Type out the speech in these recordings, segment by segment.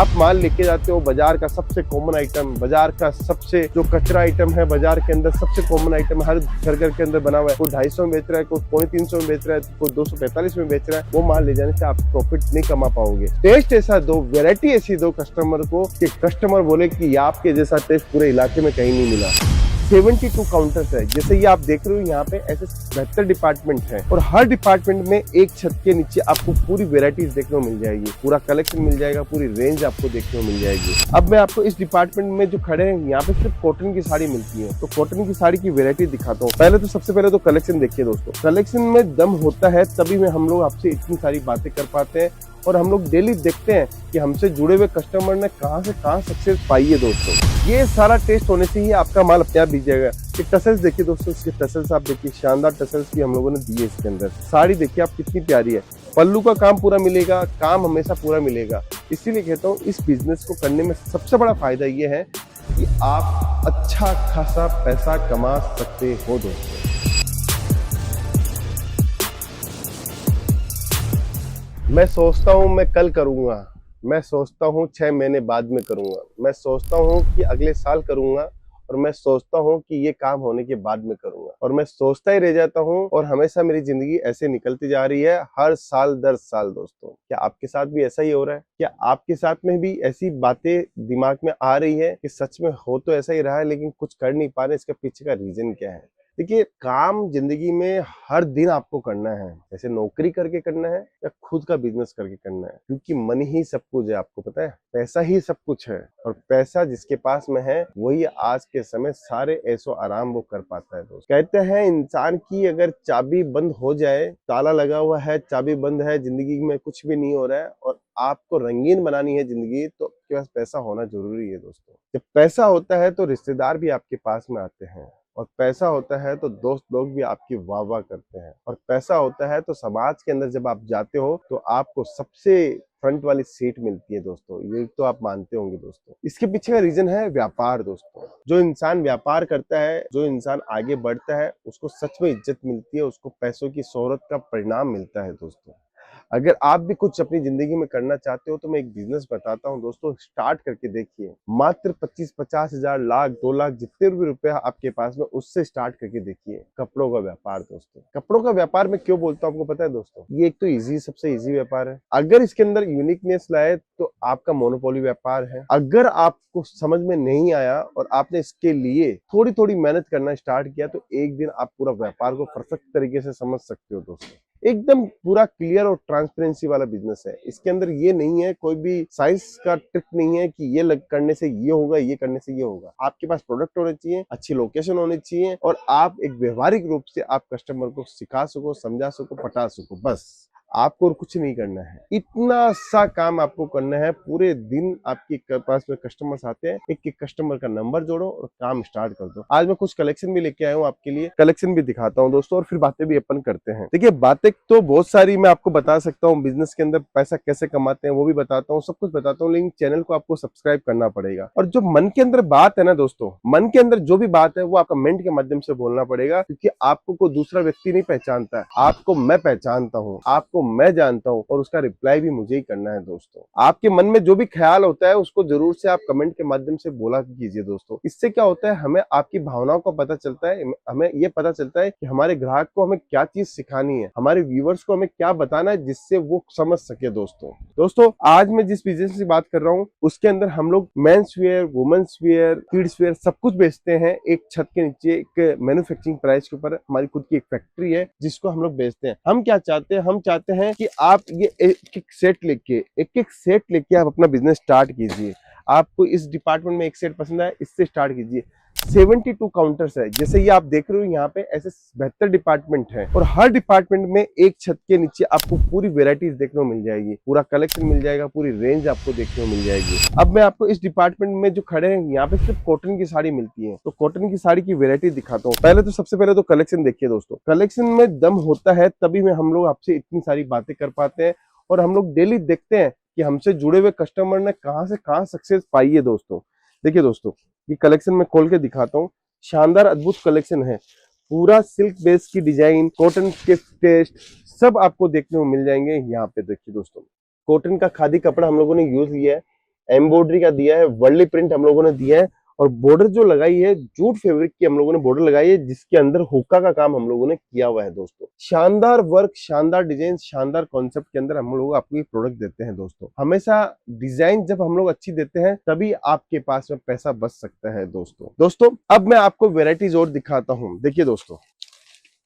आप माल लेके जाते हो बाजार का सबसे कॉमन आइटम, बाजार का सबसे जो कचरा आइटम है, बाजार के अंदर सबसे कॉमन आइटम हर घर घर के अंदर बना हुआ है। कोई 250 में बेच रहा है, कोई 350 में बेच रहा है, कोई 245 में बेच रहा है। वो माल ले जाने से आप प्रॉफिट नहीं कमा पाओगे। टेस्ट ऐसा दो, वेरायटी ऐसी दो कस्टमर को कि कस्टमर बोले कि आपके जैसा टेस्ट पूरे इलाके में कहीं नहीं मिला। 72 काउंटर्स है। जैसे ये आप देख रहे हो, यहाँ पे ऐसे 72 डिपार्टमेंट है और हर डिपार्टमेंट में एक छत के नीचे आपको पूरी वेराइटीज देखने को मिल जाएगी, पूरा कलेक्शन मिल जाएगा, पूरी रेंज आपको देखने को मिल जाएगी। अब मैं आपको इस डिपार्टमेंट में जो खड़े हैं, यहाँ पे सिर्फ कॉटन की साड़ी मिलती है, तो कॉटन की साड़ी की वेरायटी दिखाता हूँ। पहले तो सबसे पहले तो कलेक्शन देखिए दोस्तों। कलेक्शन में दम होता है तभी में हम लोग आपसे इतनी सारी बातें कर पाते हैं और हम लोग डेली देखते हैं कि हमसे जुड़े हुए कस्टमर ने कहां से कहां सक्सेस पाई है दोस्तों। ये सारा टेस्ट होने से ही आपका माल अपने आप बिक जाएगा। ये टसल्स देखिए दोस्तों, इसके टसल्स आप देखिए, शानदार टसल्स भी हम लोगों ने दिए इसके अंदर। साड़ी देखिए आप कितनी प्यारी है, पल्लू का काम पूरा मिलेगा, काम हमेशा पूरा मिलेगा। इसीलिए कहता हूँ इस बिजनेस को करने में सबसे बड़ा फायदा ये है कि आप अच्छा खासा पैसा कमा सकते हो दोस्तों। मैं सोचता हूँ मैं कल करूंगा, मैं सोचता हूँ 6 महीने बाद में करूंगा, मैं सोचता हूँ कि अगले साल करूंगा, और मैं सोचता हूँ कि ये काम होने के बाद में करूंगा, और मैं सोचता ही रह जाता हूँ और हमेशा मेरी जिंदगी ऐसे निकलती जा रही है, हर साल दर साल दोस्तों। क्या आपके साथ भी ऐसा ही हो रहा है? क्या आपके साथ में भी ऐसी बातें दिमाग में आ रही है कि सच में हो तो ऐसा ही रहा है लेकिन कुछ कर नहीं पा रहे? इसके पीछे का रीजन क्या है? देखिए, काम जिंदगी में हर दिन आपको करना है, जैसे नौकरी करके करना है या खुद का बिजनेस करके करना है, क्योंकि मन ही सब कुछ है। आपको पता है, पैसा ही सब कुछ है, और पैसा जिसके पास में है वही आज के समय सारे ऐसो आराम वो कर पाता है दोस्त। कहते हैं इंसान की अगर चाबी बंद हो जाए, ताला लगा हुआ है, चाबी बंद है, जिंदगी में कुछ भी नहीं हो रहा है और आपको रंगीन बनानी है जिंदगी, तो आपके पास पैसा होना जरूरी है दोस्तों। जब पैसा होता है तो रिश्तेदार भी आपके पास में आते हैं, और पैसा होता है तो दोस्त लोग भी आपकी वाह वाह करते हैं, और पैसा होता है तो समाज के अंदर जब आप जाते हो तो आपको सबसे फ्रंट वाली सीट मिलती है दोस्तों। ये तो आप मानते होंगे दोस्तों। इसके पीछे का रीजन है व्यापार दोस्तों। जो इंसान व्यापार करता है, जो इंसान आगे बढ़ता है, उसको सच में इज्जत मिलती है, उसको पैसों की शोहरत का परिणाम मिलता है दोस्तों। अगर आप भी कुछ अपनी जिंदगी में करना चाहते हो तो मैं एक बिजनेस बताता हूँ दोस्तों, स्टार्ट करके देखिए। मात्र 25-50 हजार, लाख, 2 लाख, जितने भी रुपए आपके पास में, उससे स्टार्ट करके देखिए कपड़ों का व्यापार दोस्तों। कपड़ों का व्यापार में क्यों बोलता हूँ आपको पता है दोस्तों? ये एक तो इजी, सबसे इजी व्यापार है। अगर इसके अंदर यूनिकनेस लाए तो आपका मोनोपोली व्यापार है। अगर आपको समझ में नहीं आया और आपने इसके लिए थोड़ी थोड़ी मेहनत करना स्टार्ट किया तो एक दिन आप पूरा व्यापार को परफेक्ट तरीके से समझ सकते हो दोस्तों। एकदम पूरा क्लियर और ट्रांसपेरेंसी वाला बिजनेस है। इसके अंदर ये नहीं है, कोई भी साइंस का ट्रिक नहीं है कि ये करने से ये होगा, ये करने से ये होगा। आपके पास प्रोडक्ट होने चाहिए, अच्छी लोकेशन होनी चाहिए, और आप एक व्यवहारिक रूप से आप कस्टमर को सिखा सको, समझा सको, पटा सको, बस। आपको और कुछ नहीं करना है। इतना सा काम आपको करना है। पूरे दिन आपके पास में कस्टमर्स आते हैं, एक एक कस्टमर का नंबर जोड़ो और काम स्टार्ट कर दो। आज मैं कुछ कलेक्शन भी लेके आया हूँ आपके लिए, कलेक्शन भी दिखाता हूँ दोस्तों, और फिर बातें भी अपन करते हैं। देखिए, बातें तो बहुत सारी मैं आपको बता सकता हूँ, बिजनेस के अंदर पैसा कैसे कमाते हैं वो भी बताता हूँ, सब कुछ बताता हूँ, लेकिन चैनल को आपको सब्सक्राइब करना पड़ेगा। और जो मन के अंदर बात है ना दोस्तों, मन के अंदर जो भी बात है वो आप कमेंट के माध्यम से बोलना पड़ेगा, क्योंकि आपको कोई दूसरा व्यक्ति नहीं पहचानता है, आपको मैं पहचानता हूँ, आपको मैं जानता हूँ, और उसका रिप्लाई भी मुझे ही करना है दोस्तों। आपके मन में जो भी ख्याल होता है उसको जरूर से आप कमेंट के माध्यम से बोला कीजिए दोस्तों। इससे क्या होता है, हमें आपकी भावनाओं का पता चलता है, हमें ये पता चलता है कि हमारे ग्राहक को हमें क्या चीज सिखानी है, हमारे व्यूवर्स को हमें क्या बताना है, जिससे वो समझ सके दोस्तों। आज मैं जिस बिजनेस की बात कर रहा हूँ उसके अंदर हम लोग men's wear, women's wear, kids wear सब कुछ बेचते हैं। एक छत के नीचे एक मैन्युफैक्चरिंग प्राइस के ऊपर हमारी खुद की एक फैक्ट्री है जिसको हम लोग बेचते हैं। हम क्या चाहते हैं, हम चाहते हैं कि आप ये एक एक सेट लेके आप अपना बिजनेस स्टार्ट कीजिए। आपको इस डिपार्टमेंट में एक सेट पसंद आया, इससे स्टार्ट कीजिए। 72 काउंटर्स है। जैसे ये आप देख रहे हो, यहाँ पे ऐसे 72 डिपार्टमेंट है, और हर डिपार्टमेंट में एक छत के नीचे आपको पूरी वेराइटीज देखने को मिल जाएगी, पूरा कलेक्शन मिल जाएगा, पूरी रेंज आपको देखने को मिल जाएगी। अब मैं आपको इस डिपार्टमेंट में जो खड़े हैं, यहाँ पे सिर्फ कॉटन की साड़ी मिलती है, तो कॉटन की साड़ी की वेरायटी दिखाता हूँ। पहले तो सबसे पहले तो कलेक्शन देखिए दोस्तों। कलेक्शन में दम होता है तभी में हम लोग आपसे इतनी सारी बातें कर पाते हैं, और हम लोग डेली देखते हैं कि हमसे जुड़े हुए कस्टमर ने कहां से कहां सक्सेस पाई है दोस्तों। देखिए दोस्तों, ये कलेक्शन मैं खोल के दिखाता हूँ। शानदार अद्भुत कलेक्शन है, पूरा सिल्क बेस की डिजाइन, कॉटन के टेस्ट सब आपको देखने को मिल जाएंगे। यहाँ पे देखिए दोस्तों, कॉटन का खादी कपड़ा हम लोगों ने यूज लिया है। एम्ब्रॉयडरी का दिया है, वर्ली प्रिंट हम लोगों ने दिया है, और बॉर्डर जो लगाई है जूट फैब्रिक की हम लोगों ने बॉर्डर लगाई है, जिसके अंदर हुक्का का काम हम लोगों ने किया हुआ है दोस्तों। शानदार वर्क, शानदार डिजाइन, शानदार कॉन्सेप्ट के अंदर हम लोग आपको ये प्रोडक्ट देते हैं दोस्तों। हमेशा डिजाइन जब हम लोग अच्छी देते हैं तभी आपके पास में पैसा बच सकता है दोस्तों। अब मैं आपको वेराइटीज और दिखाता हूँ। देखिए दोस्तों,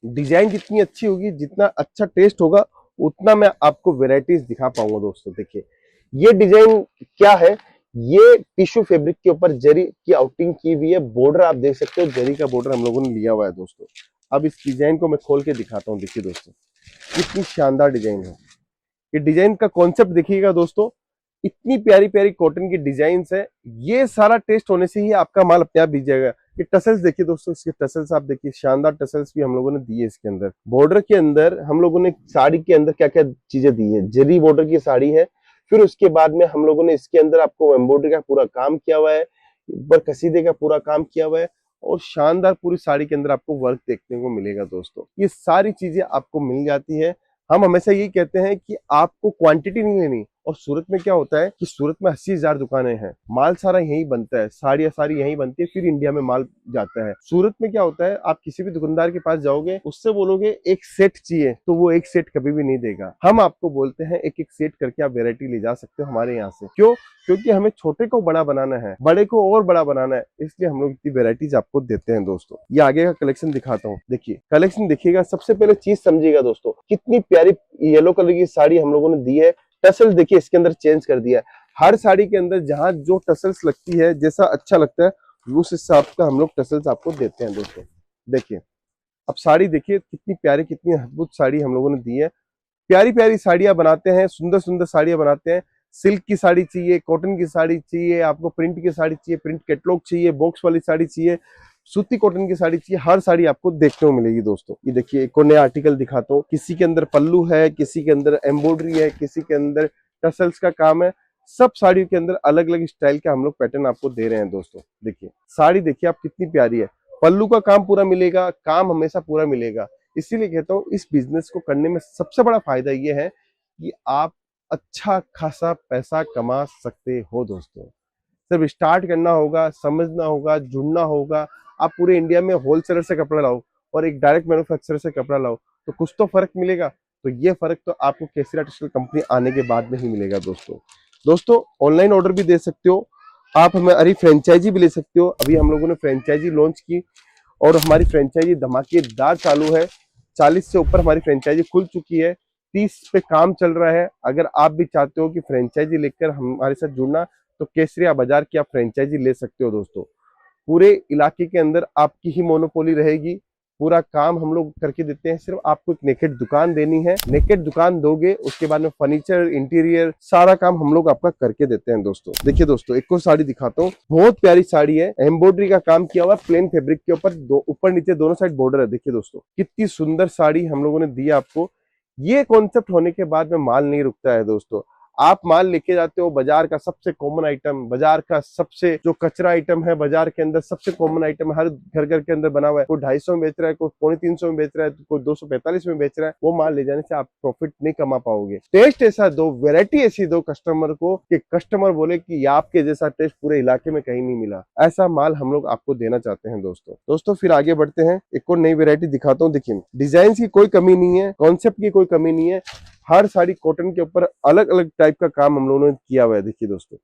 डिजाइन जितनी अच्छी होगी, जितना अच्छा टेस्ट होगा, उतना मैं आपको वेराइटीज दिखा पाऊंगा दोस्तों। देखिए ये डिजाइन क्या है, ये टिश्यू फैब्रिक के ऊपर जरी की आउटिंग की हुई है। बॉर्डर आप देख सकते हो, जरी का बॉर्डर हम लोगों ने लिया हुआ है दोस्तों। अब इस डिजाइन को मैं खोल के दिखाता हूँ। देखिए दोस्तों, कितनी शानदार डिजाइन है। ये डिजाइन का कॉन्सेप्ट देखिएगा दोस्तों, इतनी प्यारी प्यारी कॉटन की डिजाइन है। ये सारा टेस्ट होने से ही आपका माल अपने आप बिक जाएगा। ये टसल्स देखिए दोस्तों, इसके टसल्स आप देखिए, शानदार टसल्स भी हम लोगों ने दिए इसके अंदर। बॉर्डर के अंदर हम लोगों ने साड़ी के अंदर क्या क्या चीजें दी है, जरी बॉर्डर की साड़ी है। फिर उसके बाद में हम लोगों ने इसके अंदर आपको एम्ब्रॉयडरी का पूरा काम किया हुआ है, ऊपर कसीदे का पूरा काम किया हुआ है, और शानदार पूरी साड़ी के अंदर आपको वर्क देखने को मिलेगा दोस्तों। ये सारी चीजें आपको मिल जाती है। हम हमेशा यही कहते हैं कि आपको क्वांटिटी नहीं लेनी। और सूरत में क्या होता है कि सूरत में 80,000 दुकानें हैं, माल सारा यहीं बनता है, साड़ियां सारी यहीं बनती है, फिर इंडिया में माल जाता है। सूरत में क्या होता है, आप किसी भी दुकानदार के पास जाओगे, उससे बोलोगे एक सेट चाहिए, तो वो एक सेट कभी भी नहीं देगा। हम आपको बोलते हैं एक एक सेट करके आप वेरायटी ले जा सकते हो हमारे यहाँ से। क्यों? क्योंकि हमें छोटे को बड़ा बनाना है, बड़े को और बड़ा बनाना है, इसलिए हम लोग इतनी वेराइटीज आपको देते हैं दोस्तों। ये आगे का कलेक्शन दिखाता हूँ। देखिए कलेक्शन देखिएगा, सबसे पहले चीज समझिएगा दोस्तों, कितनी प्यारी येलो कलर की साड़ी हम लोगों ने दी है। टसल देखिए इसके अंदर चेंज कर दिया है। हर साड़ी के अंदर जहां जो टसल्स लगती है, जैसा अच्छा लगता है उस हिसाब का हम लोग टसल्स आपको देते हैं दोस्तों। देखिए अब साड़ी देखिए कितनी प्यारी, कितनी अद्भुत साड़ी हम लोगों ने दी है। प्यारी प्यारी साड़ियां बनाते हैं, सुंदर सुंदर साड़ियां बनाते हैं। सिल्क की साड़ी चाहिए, कॉटन की साड़ी चाहिए, आपको प्रिंट की साड़ी चाहिए, प्रिंट कैटलॉग चाहिए, बॉक्स वाली साड़ी चाहिए, सूती कॉटन की साड़ी चाहिए, हर साड़ी आपको देखने को मिलेगी दोस्तों। ये देखिए एक और नया आर्टिकल दिखाता हूँ। किसी के अंदर पल्लू है, किसी के अंदर एम्ब्रॉयडरी है, किसी के अंदर टसल्स का काम है। सब साड़ियों के अंदर अलग अलग स्टाइल का हम लोग पैटर्न आपको दे रहे हैं दोस्तों। देखिए साड़ी देखिए आप कितनी प्यारी है, पल्लू का काम पूरा मिलेगा, काम हमेशा पूरा मिलेगा। इसीलिए कहता हूँ इस बिजनेस को करने में सबसे बड़ा फायदा ये है कि आप अच्छा खासा पैसा कमा सकते हो दोस्तों। सिर्फ स्टार्ट करना होगा, समझना होगा, जुड़ना होगा। आप पूरे इंडिया में होलसेलर से कपड़ा लाओ और एक डायरेक्ट मैन्युफैक्चरर से कपड़ा लाओ, तो कुछ तो फर्क मिलेगा। तो ये फर्क तो आपको केसरिया टेक्सटाइल कंपनी आने के बाद में ही मिलेगा दोस्तों। ऑनलाइन ऑर्डर भी दे सकते हो आप, हमारी फ्रेंचाइजी भी ले सकते हो। अभी हम लोगों ने फ्रेंचाइजी लॉन्च की और हमारी फ्रेंचाइजी धमाकेदार चालू है। 40 से ऊपर हमारी फ्रेंचाइजी खुल चुकी है, 30 पे काम चल रहा है। अगर आप भी चाहते हो कि फ्रेंचाइजी लेकर हमारे साथ जुड़ना, तो केसरिया बाजार की आप फ्रेंचाइजी ले सकते हो दोस्तों। पूरे इलाके के अंदर आपकी ही मोनोपोली रहेगी, पूरा काम हम लोग करके देते हैं। सिर्फ आपको एक नेकेड दुकान देनी है, नेकेड दुकान दोगे, उसके बाद में फर्नीचर, इंटीरियर, सारा काम हम लोग आपका करके देते हैं दोस्तों। देखिए दोस्तों एक और साड़ी दिखाता हूँ, बहुत प्यारी साड़ी है, एम्ब्रॉयडरी का काम किया हुआ है, प्लेन फैब्रिक के ऊपर ऊपर नीचे दोनों साइड बॉर्डर है। देखिए दोस्तों कितनी सुंदर साड़ी हम लोगों ने दी है आपको। ये कॉन्सेप्ट होने के बाद में माल नहीं रुकता है दोस्तों। आप माल लेके जाते हो, बाजार का सबसे कॉमन आइटम, बाजार का सबसे जो कचरा आइटम है, बाजार के अंदर सबसे कॉमन आइटम हर घर घर के अंदर बना हुआ है। कोई 250 में बेच रहा है, कोई 350 में बेच रहा है, कोई 245 में बेच रहा है। वो माल ले जाने से आप प्रॉफिट नहीं कमा पाओगे। टेस्ट ऐसा दो, वेरायटी ऐसी दो कस्टमर को कि कस्टमर बोले कि आपके जैसा टेस्ट पूरे इलाके में कहीं नहीं मिला। ऐसा माल हम लोग आपको देना चाहते हैं दोस्तों। फिर आगे बढ़ते हैं, एक और नई वेरायटी दिखाता हूँ। देखिए डिजाइन की कोई कमी नहीं है, कॉन्सेप्ट की कोई कमी नहीं है। हर साड़ी कॉटन के ऊपर अलग अलग टाइप का काम हम लोगों ने किया हुआ है। देखिए दोस्तों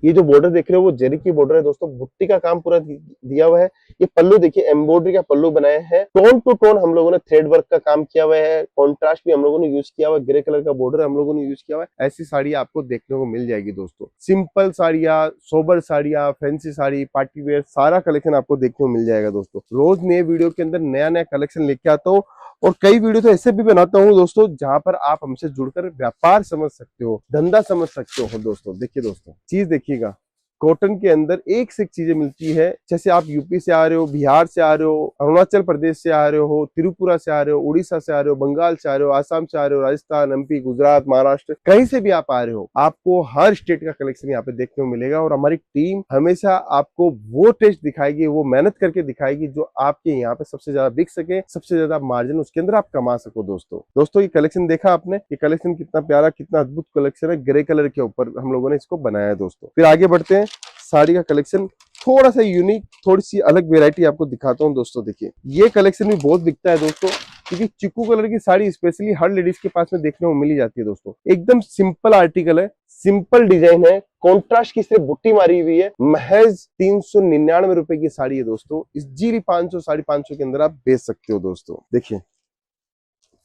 ये जो बॉर्डर देख रहे हो वो जरी की बॉर्डर है दोस्तों, बुट्टी का काम पूरा दिया हुआ है। ये पल्लू देखिए, एम्ब्रॉयडरी का पल्लू बनाया है, टोन टू टोन हम लोगों ने थ्रेड वर्क का काम किया हुआ है, कॉन्ट्रास्ट भी हम लोगों ने यूज किया हुआ है, ग्रे कलर का बॉर्डर हम लोगों ने यूज किया हुआ है। ऐसी साड़ी आपको देखने को मिल जाएगी दोस्तों। सिंपल साड़ियाँ, सोबर साड़ियाँ, फैंसी साड़ी, पार्टी वेयर, सारा कलेक्शन आपको देखने को मिल जाएगा दोस्तों। रोज नए वीडियो के अंदर नया नया कलेक्शन लेके आता हूँ, और कई वीडियो तो ऐसे भी बनाता हूँ दोस्तों जहां पर आप हमसे जुड़कर व्यापार समझ सकते हो, धंधा समझ सकते हो दोस्तों। देखिए दोस्तों चीज देखिएगा, कॉटन के अंदर एक से एक चीजें मिलती है। जैसे आप यूपी से आ रहे हो, बिहार से आ रहे हो, अरुणाचल प्रदेश से आ रहे हो, त्रिपुरा से आ रहे हो, उड़ीसा से आ रहे हो, बंगाल से आ रहे हो, आसाम से आ रहे हो, राजस्थान, एमपी, गुजरात, महाराष्ट्र, कहीं से भी आप आ रहे हो, आपको हर स्टेट का कलेक्शन यहाँ पे देखने को मिलेगा। और हमारी टीम हमेशा आपको वो टेस्ट दिखाएगी, वो मेहनत करके दिखाएगी जो आपके यहाँ पे सबसे ज्यादा बिक सके, सबसे ज्यादा मार्जिन उसके अंदर आप कमा सको। दोस्तों ये कलेक्शन देखा आपने, ये कलेक्शन कितना प्यारा, कितना अद्भुत कलेक्शन है। ग्रे कलर के ऊपर हम लोगों ने इसको बनाया है दोस्तों। फिर आगे बढ़ते हैं, साड़ी का कलेक्शन थोड़ा सा यूनिक, थोड़ी सी अलग वेरायटी आपको दिखाता हूँ दोस्तों। देखिए ये कलेक्शन भी बहुत बिकता है दोस्तों, क्योंकि चिकू कलर की साड़ी स्पेशली हर लेडीज के पास में देखने को मिल जाती है दोस्तों। एकदम सिंपल आर्टिकल है, सिंपल डिजाइन है, कॉन्ट्रास्ट की सिर्फ बुट्टी मारी हुई है। महज 399 रुपए की साड़ी है दोस्तों। इजीली 500 550 के अंदर आप बेच सकते हो दोस्तों। देखिए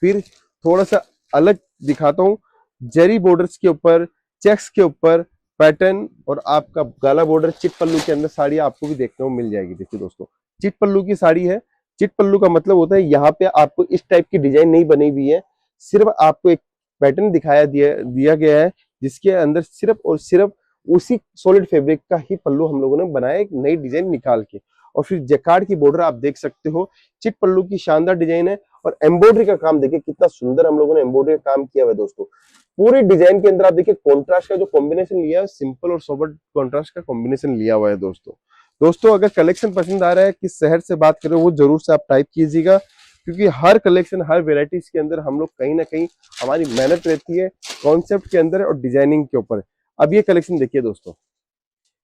फिर थोड़ा सा अलग दिखाता हूँ, जरी बॉर्डर्स के ऊपर, चेक्स के ऊपर पैटर्न और आपका गाला बॉर्डर, चिट पल्लू के अंदर साड़ी आपको भी देखने को मिल जाएगी। देखिए दोस्तों चिट पल्लू की साड़ी है। चिट पल्लू का मतलब होता है यहाँ पे आपको इस टाइप की डिजाइन नहीं बनी हुई है, सिर्फ आपको एक पैटर्न दिया गया है, जिसके अंदर सिर्फ और सिर्फ उसी सॉलिड फैब्रिक का ही पल्लू हम लोगों ने बनाया, एक नई डिजाइन निकाल के। और फिर जैकार्ड की बॉर्डर आप देख सकते हो, चिट पल्लू की शानदार डिजाइन है। और एम्ब्रॉयडरी का काम देखिए कितना सुंदर हम लोगों ने एम्ब्रॉयडरी का काम किया हुआ है दोस्तों। पूरी डिजाइन के अंदर आप देखिए कॉन्ट्रास्ट का जो कॉम्बिनेशन लिया है, सिंपल और सोबर कॉन्ट्रास्ट का कॉम्बिनेशन लिया हुआ है दोस्तों अगर कलेक्शन पसंद आ रहा है, किस शहर से बात कर रहे हो, वो जरूर से आप टाइप कीजिएगा, क्योंकि हर कलेक्शन, हर वेराइटीज के अंदर हम लोग कहीं ना कहीं हमारी मेहनत रहती है कॉन्सेप्ट के अंदर और डिजाइनिंग के ऊपर। अब ये कलेक्शन देखिए दोस्तों,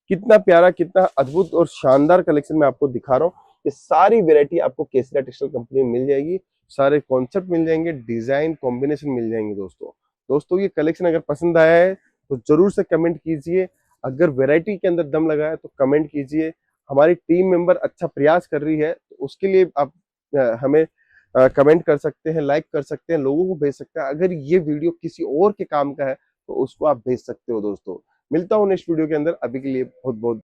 कितना प्यारा, कितना अद्भुत और शानदार कलेक्शन मैं आपको दिखा रहा हूँ। ये सारी वेरायटी आपको केसरिया टेक्सटाइल कंपनी में मिल जाएगी, सारे कॉन्सेप्ट मिल जाएंगे, डिजाइन कॉम्बिनेशन मिल जाएंगे दोस्तों ये कलेक्शन अगर पसंद आया है तो जरूर से कमेंट कीजिए। अगर वैरायटी के अंदर दम लगा है तो कमेंट कीजिए। हमारी टीम मेंबर अच्छा प्रयास कर रही है, तो उसके लिए आप हमें कमेंट कर सकते हैं, लाइक कर सकते हैं, लोगों को भेज सकते हैं। अगर ये वीडियो किसी और के काम का है तो उसको आप भेज सकते हो दोस्तों। मिलता हूँ नेक्स्ट वीडियो के अंदर, अभी के लिए बहुत बहुत